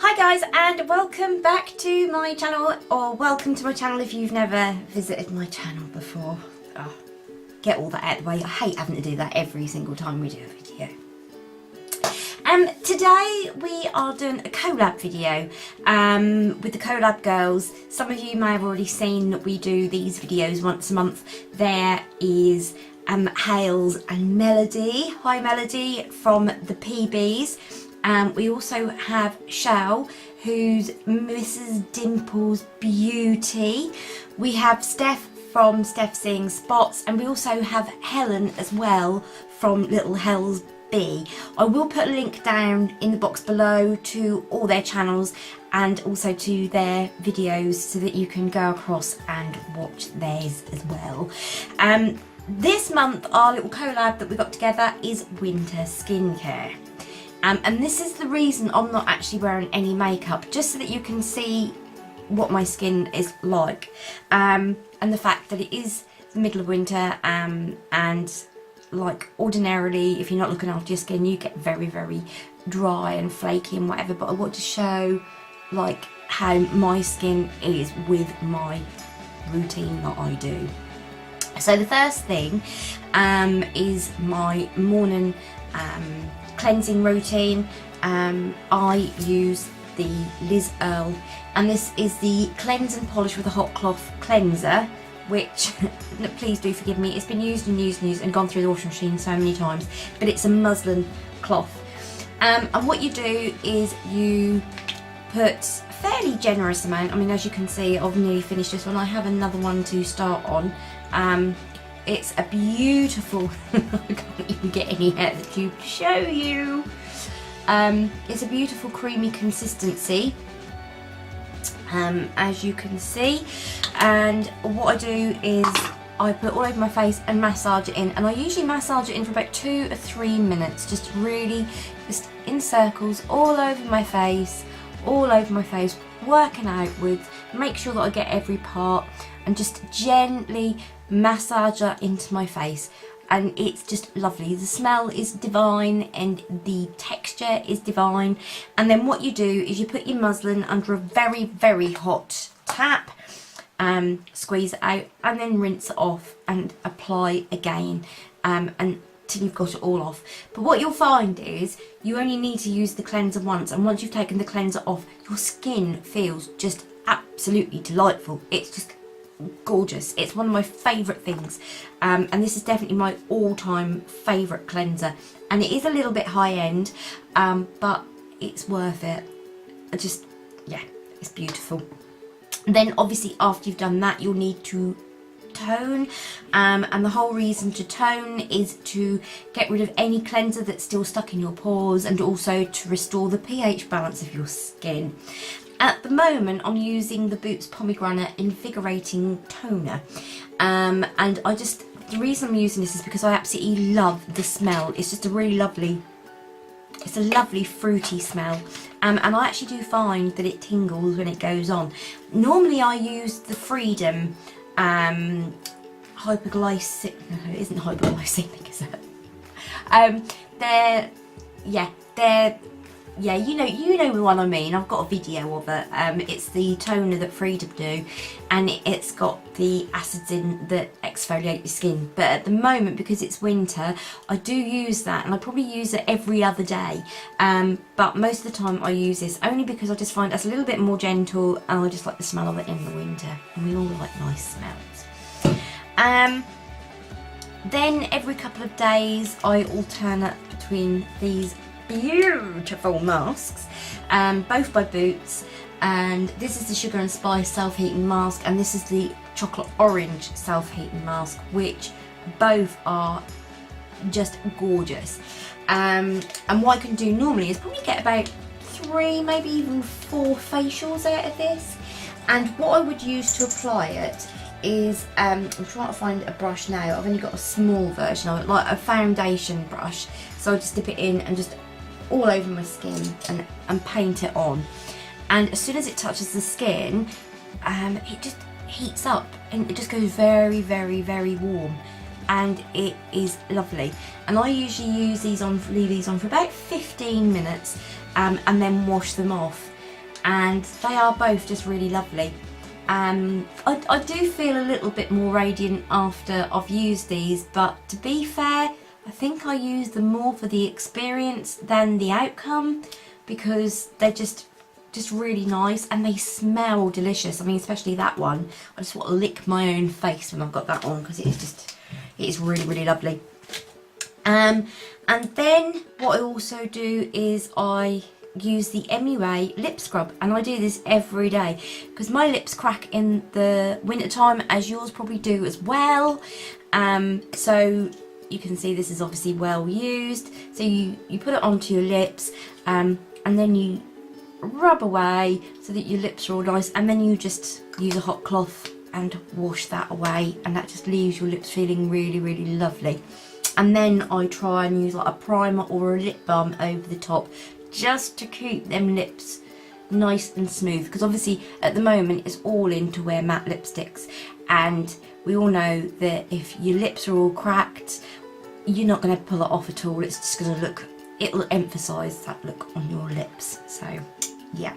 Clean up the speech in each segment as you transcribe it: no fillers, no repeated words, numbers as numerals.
Hi guys, and welcome back to my channel, or welcome to my channel if you've never visited my channel before. Oh, get all that out of the way. I hate having to do that every single time we do a video. Today we are doing a collab video with the Colab girls. Some of you may have already seen that we do these videos once a month. There is Hales and Melody. Hi Melody from the PBs. We also have Shal, who's Mrs. Dimple's Beauty. We have Steph from Steph Seeing Spots, and we also have Helen as well from Little Hels B. I will put a link down in the box below to all their channels and also to their videos so that you can go across and watch theirs as well. This month our little collab that we got together is winter skincare. And this is the reason I'm not actually wearing any makeup, just so that you can see what my skin is like. And the fact that it is the middle of winter, and like ordinarily if you're not looking after your skin you get very, very dry and flaky and whatever, but I want to show like how my skin is with my routine that I do. So the first thing is my morning cleansing routine. I use the Liz Earle, and this is the Cleanse and Polish with a Hot Cloth Cleanser, which please do forgive me, it's been used and used and used and gone through the washing machine so many times, but it's a muslin cloth. And what you do is you put a fairly generous amount. I mean, as you can see, I've nearly finished this one. I have another one to start on. It's a beautiful, I can't even get any out of the tube to show you. It's a beautiful creamy consistency, as you can see. And what I do is I put it all over my face and massage it in. And I usually massage it in for about 2 or 3 minutes, just really, just in circles all over my face, working out with, make sure that I get every part and just gently massage it into my face. And it's just lovely. The smell is divine and the texture is divine. And then what you do is you put your muslin under a very, very hot tap, squeeze it out, and then rinse it off and apply again until you've got it all off. But what you'll find is you only need to use the cleanser once, and once you've taken the cleanser off, your skin feels just absolutely delightful. It's just gorgeous. It's one of my favourite things, and this is definitely my all-time favourite cleanser. And it is a little bit high-end, but it's worth it. Yeah, it's beautiful. Then obviously after you've done that, you'll need to tone, and the whole reason to tone is to get rid of any cleanser that's still stuck in your pores, and also to restore the pH balance of your skin. At the moment I'm using the Boots Pomegranate Invigorating Toner, and the reason I'm using this is because I absolutely love the smell. It's just a really lovely, it's a lovely fruity smell, and I actually do find that it tingles when it goes on. Normally I use the Freedom hypoglycemic, no, it isn't hypoglycemic, is it? Yeah, you know the one I mean. I've got a video of it. It's the toner that Freedom do, and it's got the acids in that exfoliate your skin. But at the moment, because it's winter, I do use that, and I probably use it every other day. But most of the time I use this only because I just find it's a little bit more gentle, and I just like the smell of it in the winter. And we all like nice smells. Then every couple of days I alternate between these beautiful masks, both by Boots, and this is the Sugar and Spice self-heating mask, and this is the Chocolate Orange self-heating mask, which both are just gorgeous. And what I can do normally is probably get about 3, maybe even 4 facials out of this. And what I would use to apply it is, I'm trying to find a brush now. I've only got a small version of it, like a foundation brush, so I just dip it in and just all over my skin and paint it on. And as soon as it touches the skin, it just heats up and it just goes very, very, very warm, and it is lovely. And I usually leave these on for about 15 minutes, and then wash them off. and they are both just really lovely. I do feel a little bit more radiant after I've used these, but to be fair, I think I use them more for the experience than the outcome, because they're just really nice and they smell delicious. I mean, especially that one. I just want to lick my own face when I've got that on, because it is really, really lovely. And then what I also do is I use the MUA lip scrub, and I do this every day because my lips crack in the winter time, as yours probably do as well. So you can see this is obviously well used. So you put it onto your lips, and then you rub away so that your lips are all nice, and then you just use a hot cloth and wash that away, and that just leaves your lips feeling really, really lovely. And then I try and use like a primer or a lip balm over the top, just to keep them lips nice and smooth, because obviously at the moment it's all in to wear matte lipsticks, and we all know that if your lips are all cracked, you're not going to pull it off at all. It's just going to look, it'll emphasise that look on your lips. So yeah.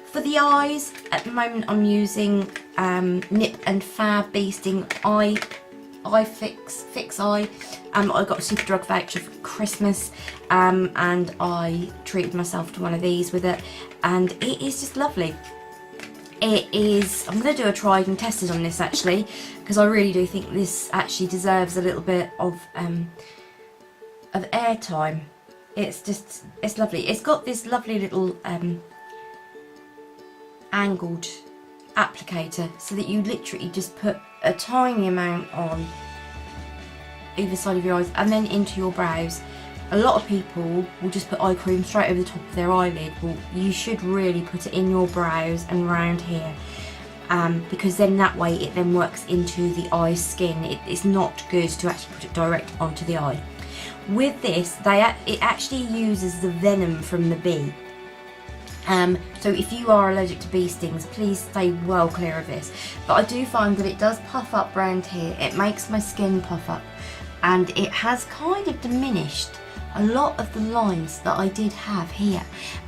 For the eyes, at the moment I'm using Nip and Fab Bee Sting Eye Fix Eye. I got a Superdrug voucher for Christmas, and I treated myself to one of these with it, and it is just lovely. It is, I'm going to do a tried and tested on this actually, because I really do think this actually deserves a little bit of airtime. It's lovely. It's got this lovely little angled applicator, so that you literally just put a tiny amount on either side of your eyes and then into your brows. A lot of people will just put eye cream straight over the top of their eyelid. Well, you should really put it in your brows and round here, because then that way it then works into the eye skin. It's not good to actually put it direct onto the eye. With this, it actually uses the venom from the bee. So if you are allergic to bee stings, please stay well clear of this. But I do find that it does puff up round here. It makes my skin puff up, and it has kind of diminished a lot of the lines that I did have here.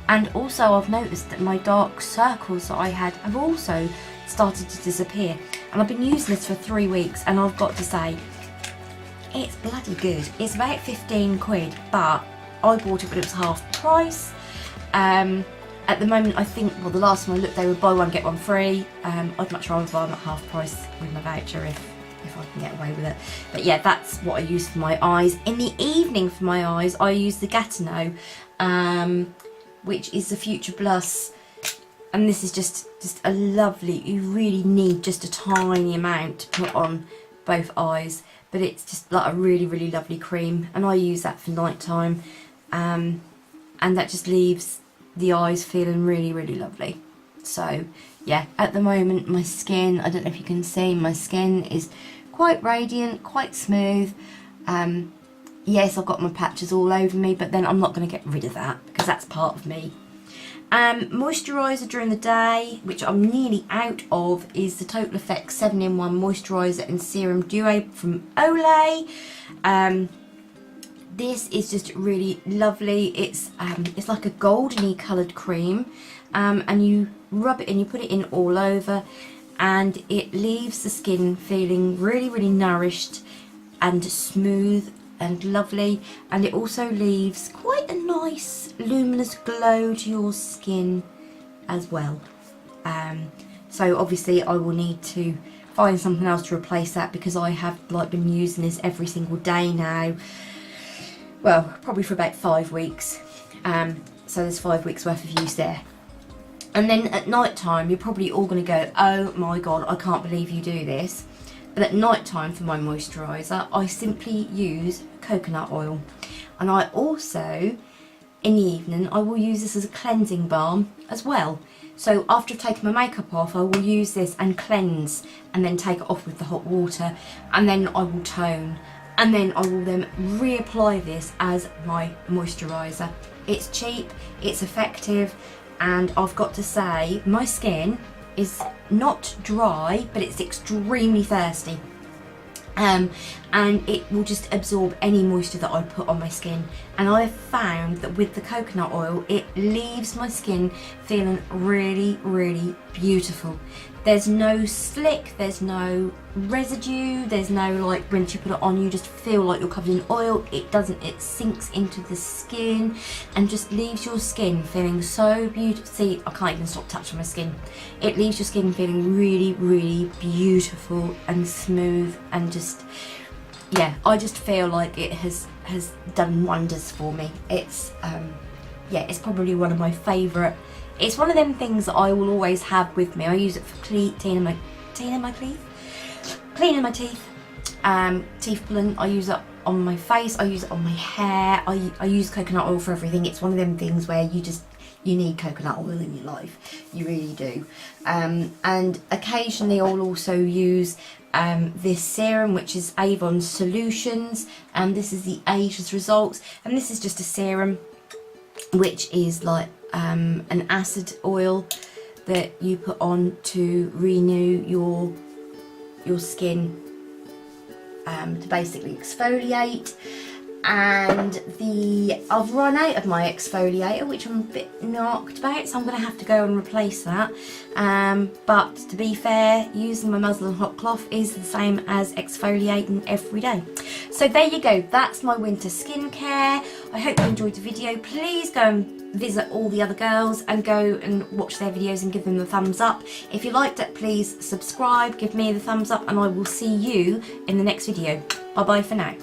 And also I've noticed that my dark circles that I had have also started to disappear. And I've been using this for 3 weeks, and I've got to say, it's bloody good. It's about 15 quid, but I bought it when it was half price. At the moment, I think, well, the last time I looked, they were buy one get one free. I'd much rather buy them at half price with my voucher if I can get away with it. But yeah, that's what I use for my eyes. In the evening for my eyes, I use the Gatineau, which is the Future Plus, and this is just a lovely. You really need just a tiny amount to put on both eyes, but it's just like a really, really lovely cream, and I use that for night time, and that just leaves the eyes feeling really, really lovely. So yeah, at the moment my skin, I don't know if you can see, my skin is quite radiant, quite smooth. Yes, I've got my patches all over me, but then I'm not going to get rid of that because that's part of me. Moisturiser during the day, which I'm nearly out of, is the Total Effects 7-in-1 Moisturiser and Serum Duo from Olay. This is just really lovely. It's like a goldeny coloured cream, and you rub it in, you put it in all over, and it leaves the skin feeling really, really nourished and smooth and lovely, and it also leaves quite a nice luminous glow to your skin as well. So obviously I will need to find something else to replace that, because I have been using this every single day now. Well, probably for about 5 weeks. So there's 5 weeks worth of use there. And then at night time, you're probably all going to go, oh my god, I can't believe you do this. But at night time for my moisturiser, I simply use coconut oil. And I also, in the evening, I will use this as a cleansing balm as well. So after I've taken my makeup off, I will use this and cleanse, and then take it off with the hot water, and then I will tone. And then I will then reapply this as my moisturiser. It's cheap, it's effective, and I've got to say, my skin is not dry, but it's extremely thirsty. And and it will just absorb any moisture that I put on my skin. And I've found that with the coconut oil, it leaves my skin feeling really, really beautiful. There's no slick, there's no residue, there's no like once you put it on you just feel like you're covered in oil. It doesn't, it sinks into the skin and just leaves your skin feeling so beautiful. See, I can't even stop touching my skin. It leaves your skin feeling really, really beautiful and smooth, and just, yeah, I just feel like it has done wonders for me. It's yeah, it's probably one of my favourite. It's one of them things that I will always have with me. I use it for cleaning my teeth, teeth blunt. I use it on my face, I use it on my hair. I use coconut oil for everything. It's one of them things where you need coconut oil in your life, you really do. And occasionally I'll also use this serum, which is Avon Solutions, and this is the Ageless Results, and this is just a serum which is like an acid oil that you put on to renew your skin, to basically exfoliate. And I've run out of my exfoliator, which I'm a bit knocked about, so I'm going to have to go and replace that. But to be fair, using my muslin hot cloth is the same as exfoliating every day. So there you go, that's my winter skincare. I hope you enjoyed the video. Please go and visit all the other girls and go and watch their videos and give them the thumbs up. If you liked it, please subscribe, give me the thumbs up, and I will see you in the next video. Bye bye for now.